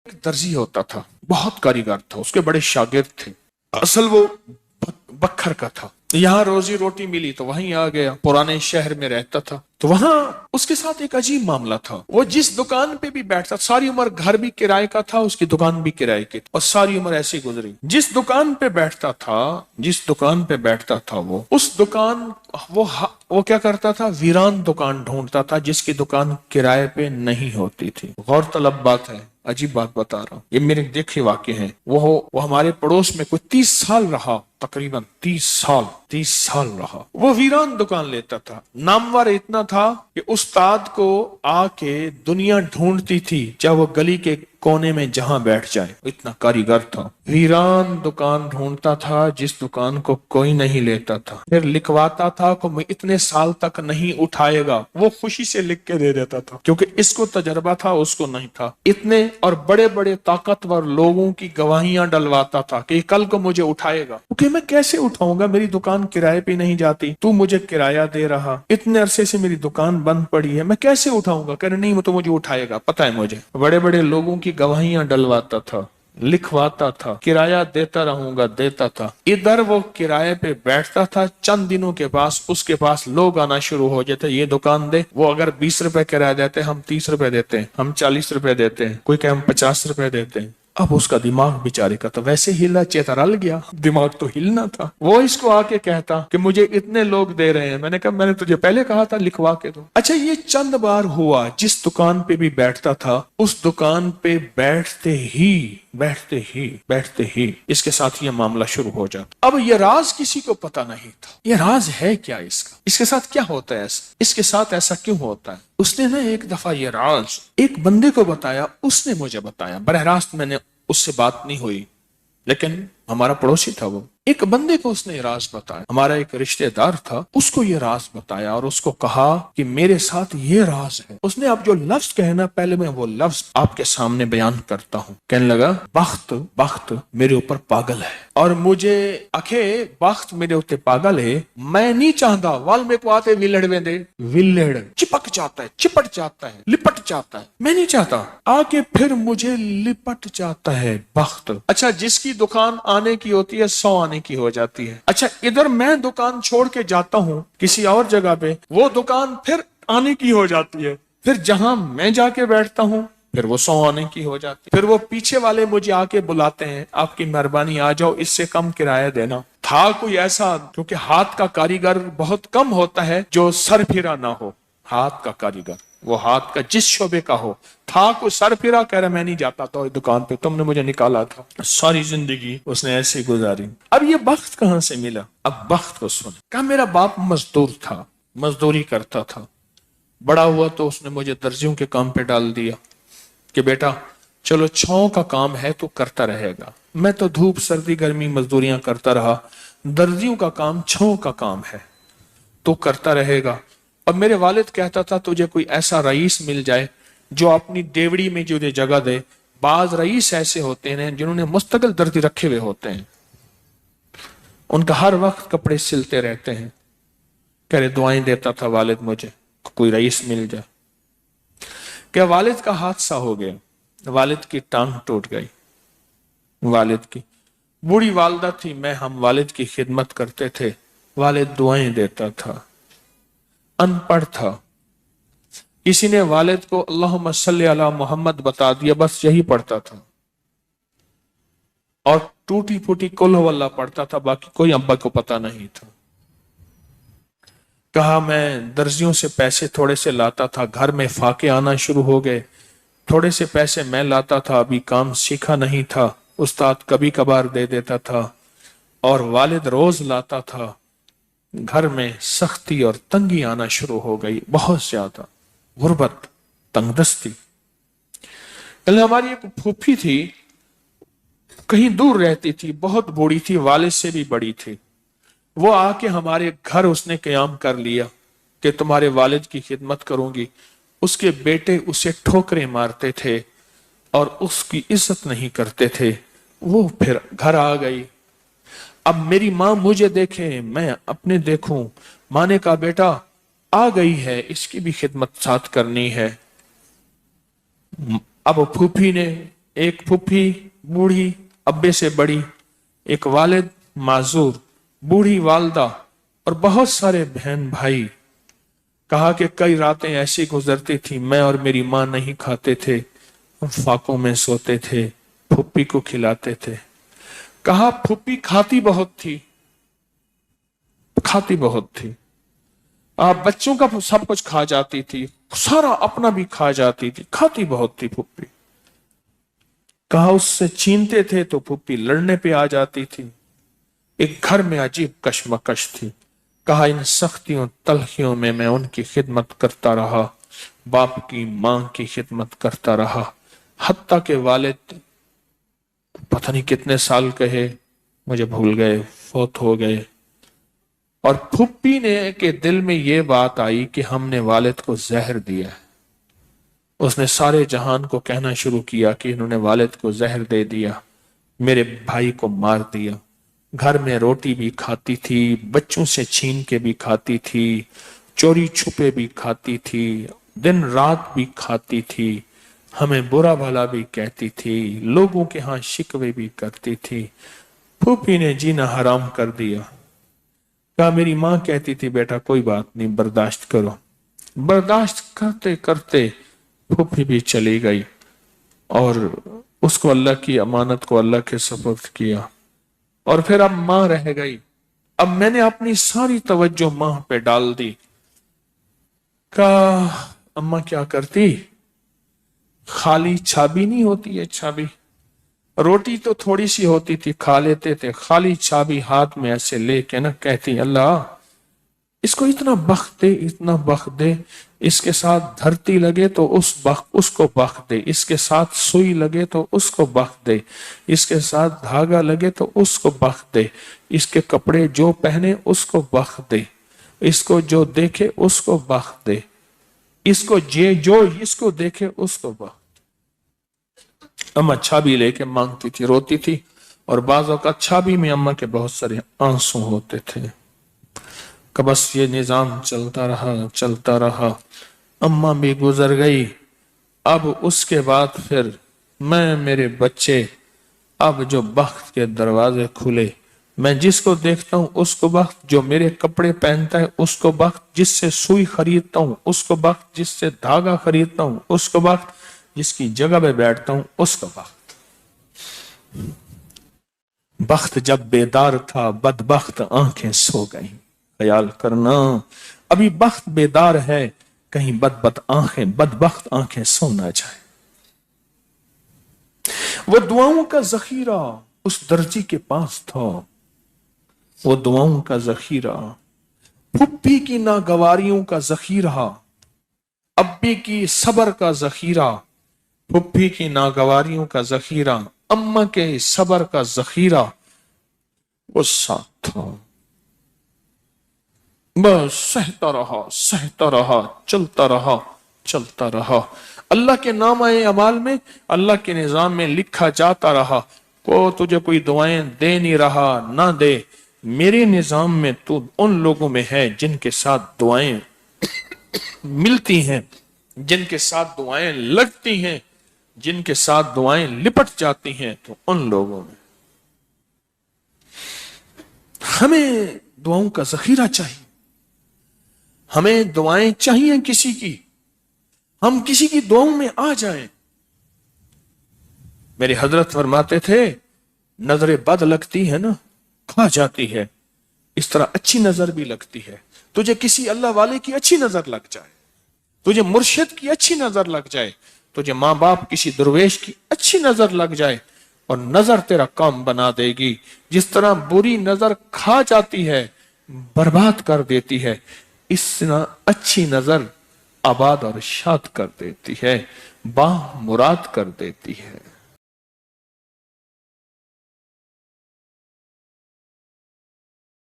एक दर्जी होता था, बहुत कारीगर था, उसके बड़े शागिर्द थे। असल वो बखर का था। यहाँ रोजी रोटी मिली तो वहीं आ गया, पुराने शहर में रहता था। तो वहां उसके साथ एक अजीब मामला था। वो जिस दुकान पे भी बैठता, सारी उम्र घर भी किराए का था, उसकी दुकान भी किराए की, और सारी उम्र ऐसी गुजरी। जिस दुकान पे बैठता था, जिस दुकान पे बैठता था, वो उस दुकान वो क्या करता था, वीरान दुकान ढूंढता था जिसकी दुकान किराए पे नहीं होती थी। गौरतलब बात है, अजीब बात बता रहा हूँ, ये मेरे देखे वाक्य हैं। वो हमारे पड़ोस में कोई 30 साल रहा, तकरीबन 30 साल रहा। वो वीरान दुकान लेता था। नामवर इतना था कि उस्ताद को आके दुनिया ढूंढती थी, चाहे वो गली के कोने में जहां बैठ जाए, इतना कारीगर था। वीरान दुकान ढूंढता था जिस दुकान को कोई नहीं लेता था, फिर लिखवाता था कि मैं इतने साल तक नहीं उठाएगा। वो खुशी से लिख के दे देता था, क्योंकि इसको तजर्बा था, उसको नहीं था। इतने और बड़े बड़े ताकतवर लोगों की गवाहियां डलवाता था कि कल को मुझे उठाएगा। क्योंकि मैं कैसे उठाऊंगा, मेरी दुकान किराए पे नहीं जाती, तू मुझे किराया दे रहा, इतने अरसे से मेरी दुकान बंद पड़ी है, मैं कैसे उठाऊंगा। कह रहे नहीं, वो तो मुझे उठाएगा, पता है मुझे। बड़े बड़े लोगों की गवाहियां डलवाता था, लिखवाता था, किराया देता रहूंगा, देता था। इधर वो किराए पे बैठता था, चंद दिनों के पास उसके पास लोग आना शुरू हो जाते, ये दुकान दे। वो अगर 20 रुपए किराया देते, हम 30 रुपए देते हैं, हम 40 रुपए देते हैं, कोई कहे हम 50 रुपए देते हैं। अब उसका दिमाग बेचारे का तो वैसे हिला, चेतरल गया, दिमाग तो हिलना था। वो इसको आके कहता कि मुझे इतने लोग दे रहे हैं। मैंने कहा मैंने तुझे पहले कहा था लिखवा के दो। अच्छा, ये चंद बार हुआ। जिस दुकान पे भी बैठता था, उस दुकान पे बैठते ही इसके साथ ये मामला शुरू हो जाता। अब ये राज किसी को पता नहीं था, ये राज है क्या इसका, इसके साथ क्या होता है, इसके साथ ऐसा क्यों होता है। उसने ना एक दफा ये राज एक बंदे को बताया, उसने मुझे बताया। बरह रास्त मैंने उससे बात नहीं हुई, लेकिन हमारा पड़ोसी था वो। एक बंदे को उसने राज बताया, हमारा एक रिश्तेदार था, उसको ये राज बताया और उसको कहा कि मेरे साथ ये राज है। उसने आप जो लफ्ज कहना, पहले मैं वो लफ्ज आपके सामने बयान करता हूँ। कहने लगा, बख्त मेरे ऊपर पागल है, और मुझे अखे बख्त मेरे ऊपर पागल है। मैं नहीं चाहता वाल में को आते विलड़ वेंदे, विलड़ चिपक जाता है, चिपट जाता है, लिपट जाता है। मैं नहीं चाहता आके फिर मुझे लिपट जाता है बख्त। अच्छा, जिसकी दुकान आने की होती है 100 आने की हो जाती है। अच्छा, इधर मैं दुकान छोड़ के जाता हूँ किसी और जगह पे, वो दुकान फिर आने की हो जाती है। फिर जहां मैं जाके बैठता हूँ, फिर वो 100 आने की हो जाती है। फिर वो पीछे वाले मुझे आके बुलाते हैं, आपकी मेहरबानी आ जाओ, इससे कम किराया देना। था कोई ऐसा, क्योंकि हाथ का कारीगर बहुत कम होता है जो सर फिरा ना हो। हाथ का कारीगर, वो हाथ का जिस शोबे का हो। था को सर फिरा, कह रहा मैं नहीं जाता तो दुकान पे, तुमने मुझे निकाला था। सारी जिंदगी उसने ऐसे गुजारी। अब ये बख्त कहां से मिला, अब बख्त को सुन। कहा मेरा बाप मजदूर था, मजदूरी करता था। बड़ा हुआ तो उसने मुझे दर्जियों के काम पे डाल दिया कि बेटा चलो छांव का काम है तो करता रहेगा। मैं तो धूप सर्दी गर्मी मजदूरियां करता रहा, दर्जियों का काम छांव का काम है तो करता रहेगा। अब मेरे वालिद कहता था तुझे कोई ऐसा रईस मिल जाए जो अपनी देवड़ी में जो जगह दे। बाज रईस ऐसे होते हैं जिन्होंने मुस्तकिल दर्जी रखे हुए होते हैं, उनका हर वक्त कपड़े सिलते रहते हैं। कह रहे दुआएं देता था वालिद मुझे कोई रईस मिल जाए। क्या वालिद का हादसा हो गया, वालिद की टांग टूट गई। वालिद की बूढ़ी वालदा थी, हम वालिद की खिदमत करते थे। वालिद दुआएं देता था, अनपढ़ था। किसी ने वालिद को अल्लाहुम्मा सल्ली अला मोहम्मद बता दिया, बस यही पढ़ता था और टूटी फूटी कुल हुवल्लाह पढ़ता था, बाकी कोई अब्बा को पता नहीं था। कहा मैं दर्जियों से पैसे थोड़े से लाता था, घर में फाके आना शुरू हो गए। थोड़े से पैसे मैं लाता था, अभी काम सीखा नहीं था, उस्ताद कभी कभार दे देता था और वालिद रोज लाता था। घर में सख्ती और तंगी आना शुरू हो गई, बहुत ज्यादा गुर्बत, तंगदस्ती। हमारी एक फूफी थी, कहीं दूर रहती थी, बहुत बूढ़ी थी, वालिद से भी बड़ी थी। वो आके हमारे घर उसने कयाम कर लिया कि तुम्हारे वालिद की खिदमत करूंगी। उसके बेटे उसे ठोकरें मारते थे और उसकी इज्जत नहीं करते थे। वो फिर घर आ गई। अब मेरी माँ मुझे देखे, मैं अपने देखूं। माँ ने कहा बेटा आ गई है, इसकी भी खिदमत साथ करनी है। अब फूफी ने ایک پھپھی بوڑھی ابے سے بڑی، ایک والد معذور، بوڑھی والدہ اور بہت سارے بہن بھائی۔ کہا کہ کئی راتیں ایسی گزرتی تھی میں اور میری ماں نہیں کھاتے تھے، ہم فاقوں میں سوتے تھے، پھپھی کو کھلاتے تھے۔ کہا پھپھی کھاتی بہت تھی، کھاتی بہت تھی، آپ بچوں کا سب کچھ کھا جاتی تھی، سارا اپنا بھی کھا جاتی تھی، کھاتی بہت تھی پھپھی۔ کہا اس سے چھینتے تھے تو پھپھی لڑنے پہ آ جاتی تھی۔ ایک گھر میں عجیب کشمکش تھی۔ کہا ان سختیوں تلخیوں میں میں ان کی خدمت کرتا رہا، باپ کی ماں کی خدمت کرتا رہا، حتیٰ کہ والد پتہ نہیں کتنے سال کہے مجھے بھول گئے، فوت ہو گئے۔ اور پھپھی نے کے دل میں یہ بات آئی کہ ہم نے والد کو زہر دیا ہے۔ اس نے سارے جہان کو کہنا شروع کیا کہ انہوں نے والد کو زہر دے دیا، میرے بھائی کو مار دیا۔ گھر میں روٹی بھی کھاتی تھی، بچوں سے چھین کے بھی کھاتی تھی، چوری چھپے بھی کھاتی تھی، دن رات بھی کھاتی تھی، ہمیں برا بھلا بھی کہتی تھی، لوگوں کے ہاں شکوے بھی کرتی تھی۔ پھوپھی نے جینا حرام کر دیا۔ کہا میری ماں کہتی تھی بیٹا کوئی بات نہیں، برداشت کرو۔ برداشت کرتے کرتے پھوپھی بھی چلی گئی اور اس کو اللہ کی امانت کو اللہ کے سپرد کیا، اور پھر اب ماں رہ گئی۔ اب میں نے اپنی ساری توجہ ماں پہ ڈال دی۔ کہا اماں کیا کرتی؟ خالی چھابی نہیں ہوتی ہے، چھابی روٹی تو تھوڑی سی ہوتی تھی، کھا لیتے تھے، خالی چھابی ہاتھ میں ایسے لے کے نا کہتی اللہ اس کو اتنا بخت دے، اتنا بخت دے، اس کے ساتھ دھرتی لگے تو اس کو بخت دے، اس کے ساتھ سوئی لگے تو اس کو بخت دے، اس کے ساتھ دھاگا لگے تو اس کو بخت دے، اس کے کپڑے جو پہنے اس کو بخت دے، اس کو جو دیکھے اس کو بخت دے، اس کو جو اس کو دیکھے اس کو بخت۔ اماں چھابی لے کے مانگتی تھی، روتی تھی، اور بعض اوقات چھابی میں اماں کے بہت سارے آنسو ہوتے تھے۔ کہ بس یہ نظام چلتا رہا چلتا رہا، اماں بھی گزر گئی۔ اب اس کے بعد پھر میں میرے بچے، اب جو بخت کے دروازے کھلے، میں جس کو دیکھتا ہوں اس کو بخت، جو میرے کپڑے پہنتا ہے اس کو بخت، جس سے سوئی خریدتا ہوں اس کو بخت، جس سے دھاگا خریدتا ہوں اس کو بخت، جس کی جگہ پہ بیٹھتا ہوں اس کو بخت۔ بخت جب بیدار تھا بدبخت آنکھیں سو گئیں۔ خیال کرنا ابھی بخت بیدار ہے، کہیں بدبخت آنکھیں سو نہ جائے۔ وہ دعاؤں کا ذخیرہ اس درجی کے پاس تھا، وہ دعاؤں کا ذخیرہ، پھپھی کی ناگواریوں کا ذخیرہ، ابی کی صبر کا ذخیرہ، پھپھی کی ناگواریوں کا ذخیرہ، اماں کے صبر کا ذخیرہ وہ ساتھ تھا۔ بس سہتا رہا، چلتا رہا، اللہ کے نامہ اعمال میں، اللہ کے نظام میں لکھا جاتا رہا۔ تجھے کوئی دعائیں دے نہیں رہا، نہ دے، میرے نظام میں تو ان لوگوں میں ہے جن کے ساتھ دعائیں ملتی ہیں، جن کے ساتھ دعائیں لگتی ہیں، جن کے ساتھ دعائیں لپٹ جاتی ہیں، تو ان لوگوں میں ہمیں دعاؤں کا ذخیرہ چاہیے، ہمیں دعائیں چاہیے کسی کی، ہم کسی کی دعاؤں میں آ جائیں۔ میرے حضرت فرماتے تھے نظر بد لگتی ہے نا کھا جاتی ہے، اس طرح اچھی نظر بھی لگتی ہے۔ تجھے کسی اللہ والے کی اچھی نظر لگ جائے، تجھے مرشد کی اچھی نظر لگ جائے، تجھے ماں باپ کسی درویش کی اچھی نظر لگ جائے، اور نظر تیرا کام بنا دے گی۔ جس طرح بری نظر کھا جاتی ہے، برباد کر دیتی ہے، اس طرح اچھی نظر آباد اور شاد کر دیتی ہے، با مراد کر دیتی ہے۔